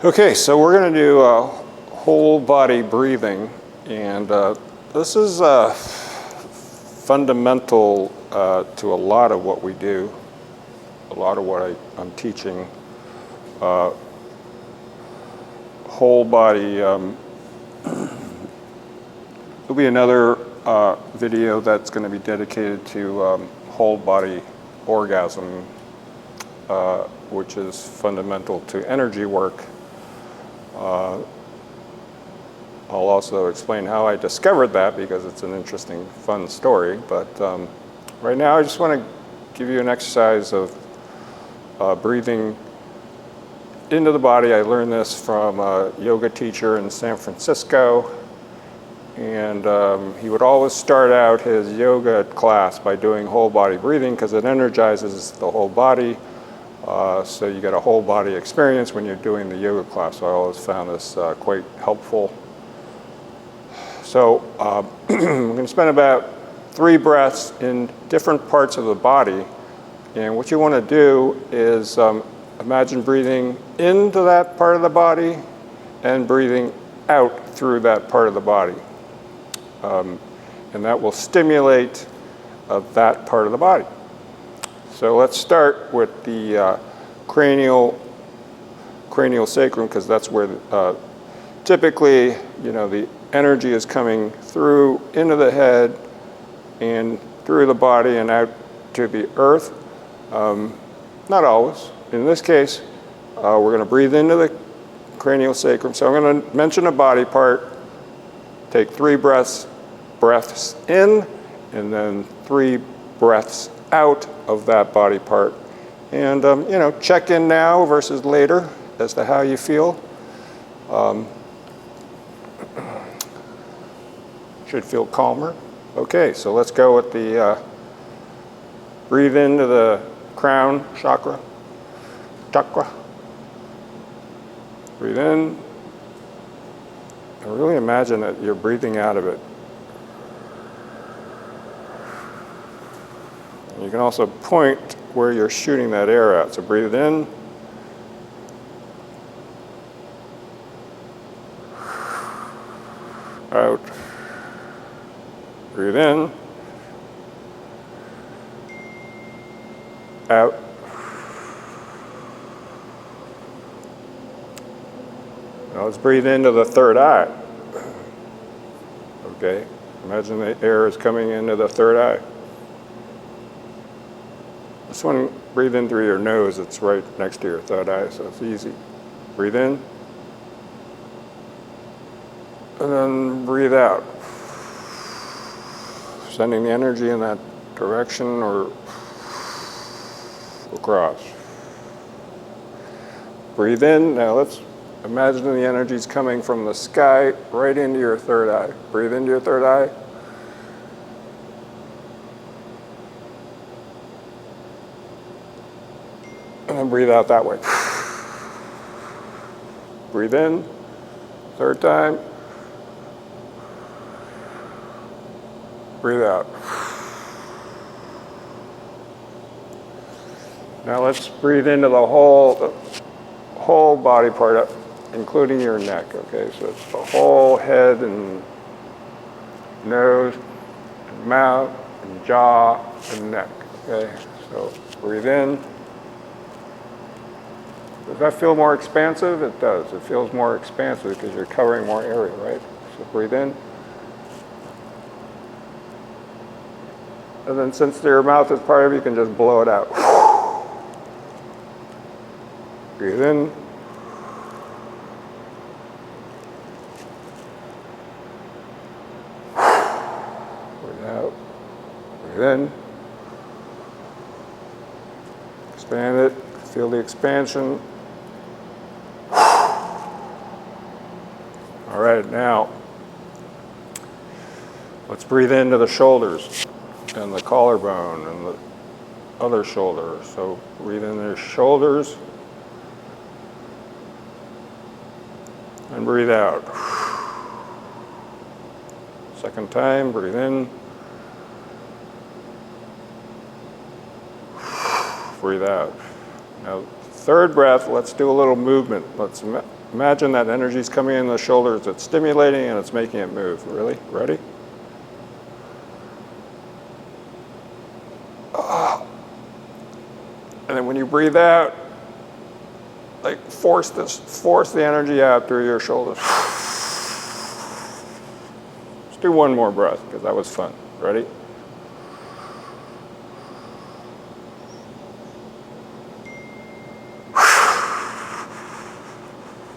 Okay, so we're going to do whole body breathing, and this is fundamental to a lot of what we do, a lot of what I'm teaching. Whole body, there'll be another video that's going to be dedicated to whole body orgasm, which is fundamental to energy work. I'll also explain how I discovered that because it's an interesting, fun story. But right now I just want to give you an exercise of breathing into the body. I learned this from a yoga teacher in San Francisco. And he would always start out his yoga class by doing whole body breathing because it energizes the whole body. So you get a whole body experience when you're doing the yoga class. So I always found this quite helpful. So I'm going to spend about 3 breaths in different parts of the body. And what you want to do is imagine breathing into that part of the body and breathing out through that part of the body. And that will stimulate that part of the body. So let's start with the cranial sacrum, because that's where typically, the energy is coming through into the head and through the body and out to the earth. Not always. In this case, we're going to breathe into the cranial sacrum. So I'm going to mention a body part, take 3 breaths in, and then 3 breaths out of that body part. And, check in now versus later as to how you feel. Should feel calmer. Okay, so let's go with the breathe into the crown chakra. Breathe in. And really imagine that you're breathing out of it. And you can also point where you're shooting that air out. So breathe in. Out. Breathe in. Out. Now let's breathe into the third eye. Okay, imagine the air is coming into the third eye. This one, breathe in through your nose. It's right next to your third eye, so it's easy. Breathe in. And then breathe out. Sending the energy in that direction or across. Breathe in. Now let's imagine the energy is coming from the sky right into your third eye. Breathe into your third eye. And then breathe out that way. Breathe in. 3rd time. Breathe out. Now let's breathe into the whole body part, including your neck. Okay, so it's the whole head and nose, and mouth, and jaw, and neck. Okay, so breathe in. Does that feel more expansive? It does. It feels more expansive because you're covering more area, right? So breathe in. And then since your mouth is part of it, you can just blow it out. Breathe in. Breathe out. Breathe in. Expand it. Feel the expansion. All right, now let's breathe into the shoulders and the collarbone and the other shoulder. So breathe in the shoulders and breathe out. 2nd time, breathe in. Breathe out. Now, 3rd breath, let's do a little movement. Let's Imagine that energy is coming in the shoulders, it's stimulating and it's making it move. Really? Ready? And then when you breathe out, like force the energy out through your shoulders. Let's do one more breath because that was fun. Ready?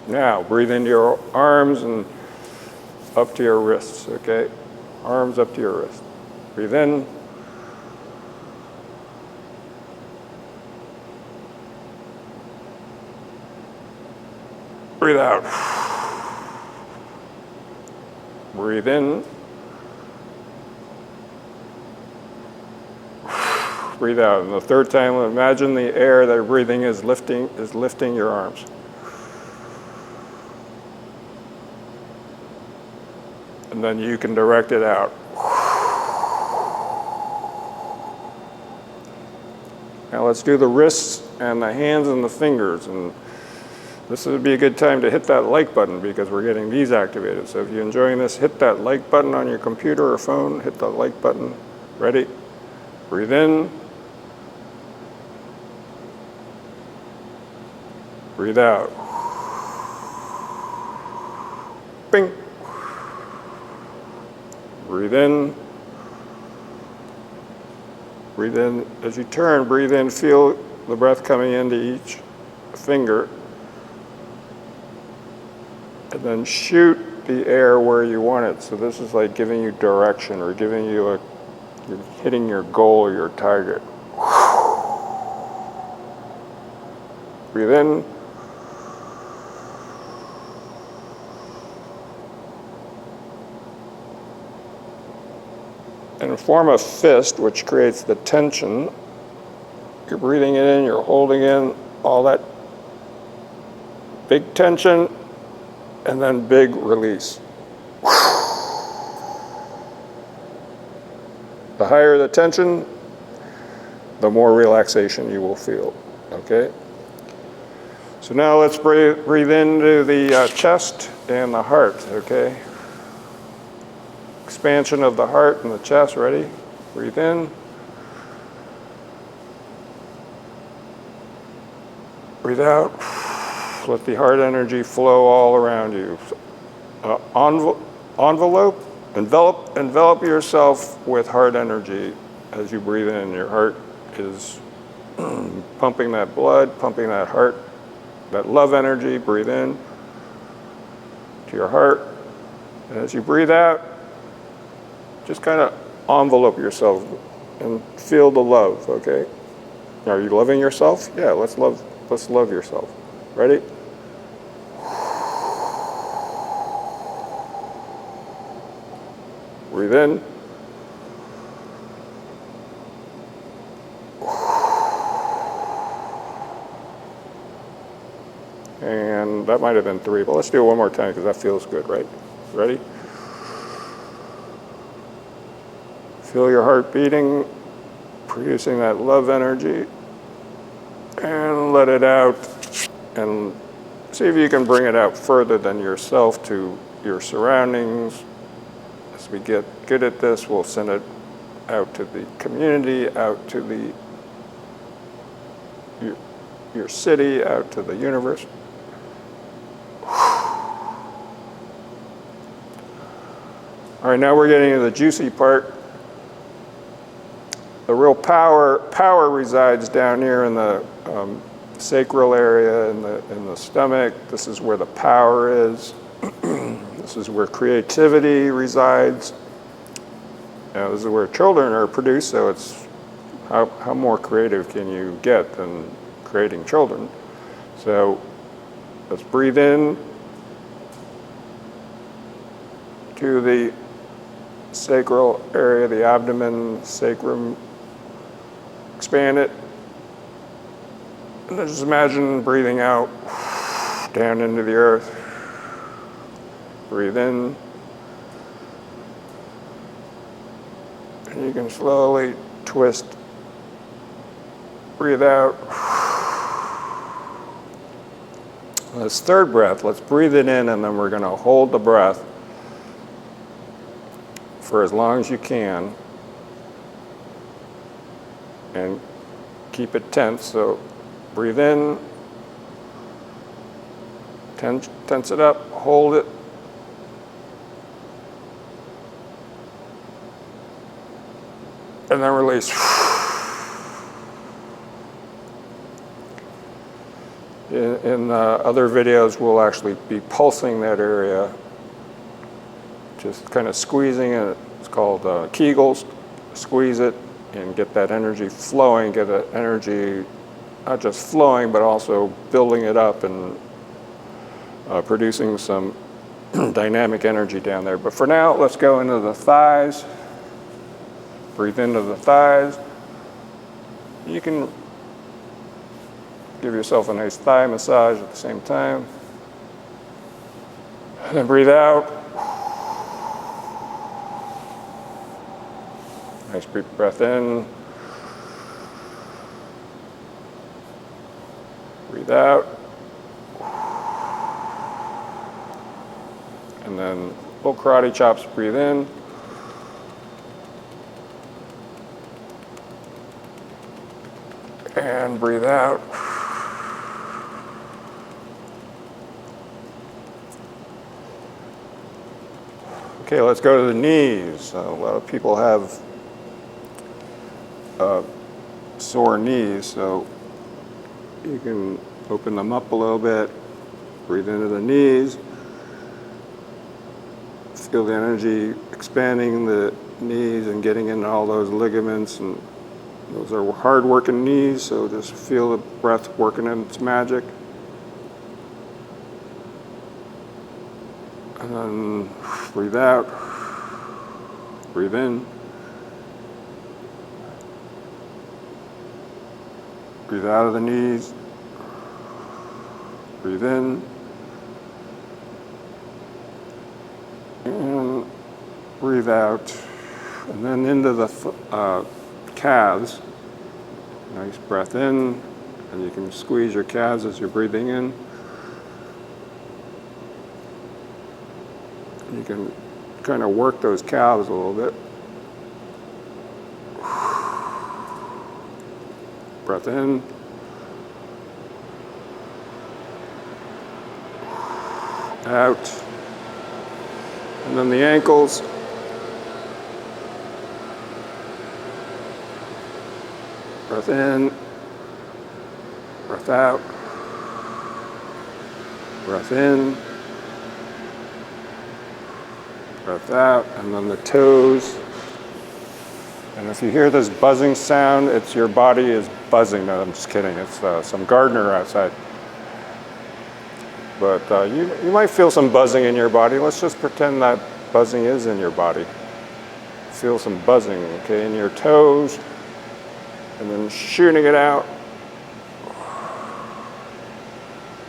Now breathe into your arms and up to your wrists, okay? Arms up to your wrists. Breathe in. Breathe out. Breathe in. Breathe out. And the third time, imagine the air that you're breathing is lifting your arms. And then you can direct it out. Now let's do the wrists and the hands and the fingers. And this would be a good time to hit that like button because we're getting these activated. So if you're enjoying this, hit that like button on your computer or phone. Hit the like button. Ready? Breathe in. Breathe out. Bing. Breathe in. Breathe in. As you turn, breathe in. Feel the breath coming into each finger. And then shoot the air where you want it. So this is like giving you direction or giving you you're hitting your goal or your target. Breathe in. And form a fist, which creates the tension. You're breathing it in, you're holding in all that big tension, and then big release. The higher the tension, the more relaxation you will feel, okay? So now let's breathe into the chest and the heart, okay? Expansion of the heart and the chest, ready? Breathe in. Breathe out. Let the heart energy flow all around you. Envelop yourself with heart energy as you breathe in. Your heart is pumping that blood, pumping that heart, that love energy. Breathe in to your heart. And as you breathe out, just kind of envelope yourself and feel the love, okay? Are you loving yourself? Yeah, let's love yourself. Ready? Breathe in. And that might have been 3, but let's do it one more time because that feels good, right? Ready? Feel your heart beating, producing that love energy, and let it out. And see if you can bring it out further than yourself to your surroundings. As we get good at this, we'll send it out to the community, out to your city, out to the universe. All right, now we're getting into the juicy part. The real power resides down here in the sacral area, in the stomach. This is where the power is. This is where creativity resides. This is where children are produced, so it's how more creative can you get than creating children? So let's breathe in to the sacral area, the abdomen, sacrum. Expand it. And then just imagine breathing out down into the earth. Breathe in. And you can slowly twist. Breathe out. This third breath, let's breathe it in, and then we're going to hold the breath for as long as you can and keep it tense. So breathe in, tense it up, hold it, and then release. In other videos, we'll actually be pulsing that area, just kind of squeezing it. It's called Kegels. Squeeze it and get that energy flowing, get that energy not just flowing, but also building it up and producing some dynamic energy down there. But for now, let's go into the thighs. Breathe into the thighs. You can give yourself a nice thigh massage at the same time. And then breathe out. Nice deep breath in. Breathe out. And then little karate chops, breathe in. And breathe out. Okay, let's go to the knees. A lot of people have sore knees, so you can open them up a little bit, breathe into the knees, feel the energy expanding the knees and getting into all those ligaments, and those are hard-working knees, so just feel the breath working in its magic. And then breathe out, breathe in, breathe out of the knees, breathe in, and breathe out, and then into the calves. Nice breath in, and you can squeeze your calves as you're breathing in. You can kind of work those calves a little bit. Breath in. Out. And then the ankles. Breath in. Breath out. Breath in. Breath out, and then the toes. And if you hear this buzzing sound, it's your body is buzzing. No, I'm just kidding. It's some gardener outside. But you might feel some buzzing in your body. Let's just pretend that buzzing is in your body. Feel some buzzing, okay, in your toes, and then shooting it out.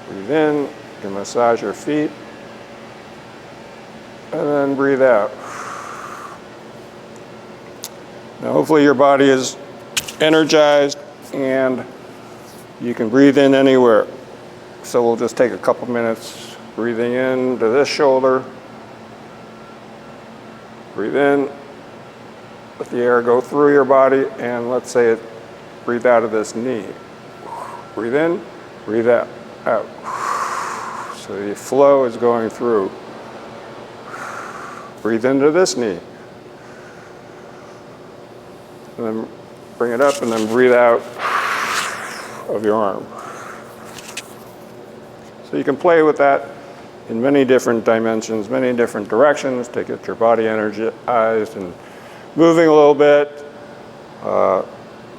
Breathe in. You can massage your feet. And then breathe out. Now hopefully your body is energized and you can breathe in anywhere. So we'll just take a couple minutes breathing in to this shoulder. Breathe in. Let the air go through your body, and let's say breathe out of this knee. Breathe in, breathe out. So the flow is going through. Breathe into this knee. And then bring it up and then breathe out of your arm. So you can play with that in many different dimensions, many different directions to get your body energized and moving a little bit.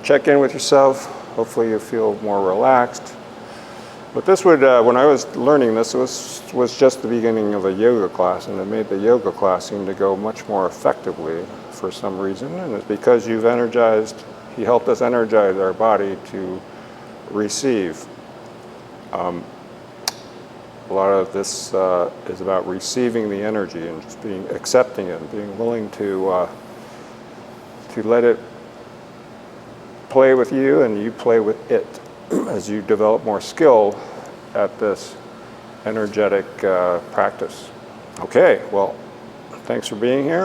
Check in with yourself. Hopefully you feel more relaxed. But this would, when I was learning this, was just the beginning of a yoga class, and it made the yoga class seem to go much more effectively for some reason, and it's because he helped us energize our body to receive. A lot of this is about receiving the energy and just accepting it, and being willing to let it play with you and you play with it as you develop more skill at this energetic practice. Okay, well, thanks for being here.